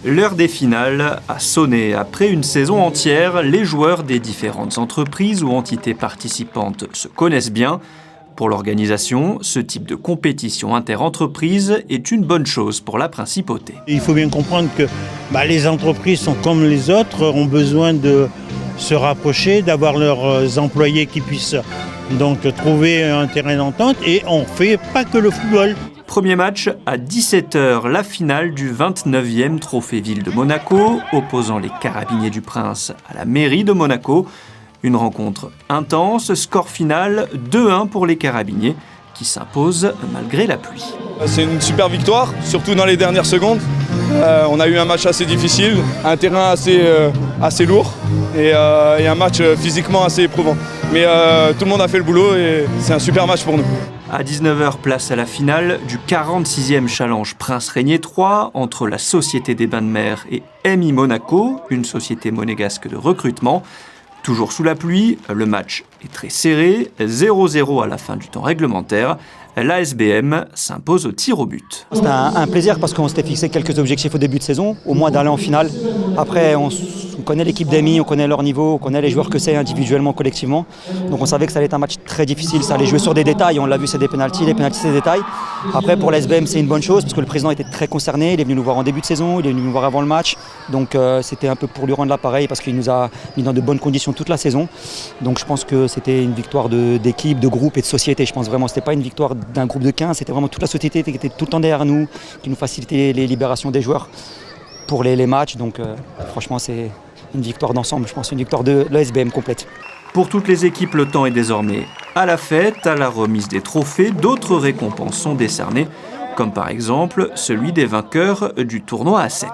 L'heure des finales a sonné. Après une saison entière, les joueurs des différentes entreprises ou entités participantes se connaissent bien. Pour l'organisation, ce type de compétition inter-entreprise est une bonne chose pour la principauté. Il faut bien comprendre que les entreprises sont comme les autres, ont besoin de se rapprocher, d'avoir leurs employés qui puissent donc trouver un terrain d'entente, et on ne fait pas que le football. Premier match à 17h, la finale du 29e Trophée Ville de Monaco, opposant les Carabiniers du Prince à la mairie de Monaco. Une rencontre intense, score final 2-1 pour les Carabiniers qui s'imposent malgré la pluie. C'est une super victoire, surtout dans les dernières secondes. On a eu un match assez difficile, un terrain assez lourd et un match physiquement assez éprouvant. Mais tout le monde a fait le boulot et c'est un super match pour nous. À 19h, place à la finale du 46e Challenge Prince Régnier 3 entre la Société des Bains de Mer et MI Monaco, une société monégasque de recrutement. Toujours sous la pluie, le match est très serré, 0-0 à la fin du temps réglementaire. L'ASBM s'impose au tir au but. C'était un plaisir parce qu'on s'était fixé quelques objectifs au début de saison, au moins d'aller en finale. Après, on connaît l'équipe d'EMI, on connaît leur niveau, on connaît les joueurs que c'est individuellement, collectivement. Donc on savait que ça allait être un match très difficile, ça allait jouer sur des détails. On l'a vu, c'est des pénaltys, les pénaltys c'est des détails. Après pour l'ASBM c'est une bonne chose parce que le président était très concerné, il est venu nous voir en début de saison, il est venu nous voir avant le match. Donc c'était un peu pour lui rendre l'appareil parce qu'il nous a mis dans de bonnes conditions toute la saison. Donc je pense que c'était une victoire d'équipe, de groupe et de société. Je pense vraiment que c'était pas une victoire d'un groupe de 15, c'était vraiment toute la société qui était tout le temps derrière nous, qui nous facilitait les libérations des joueurs pour les matchs. Donc franchement c'est une victoire d'ensemble, je pense, une victoire de l'ASBM complète. Pour toutes les équipes, le temps est désormais à la fête, à la remise des trophées. D'autres récompenses sont décernées, comme par exemple celui des vainqueurs du tournoi à 7.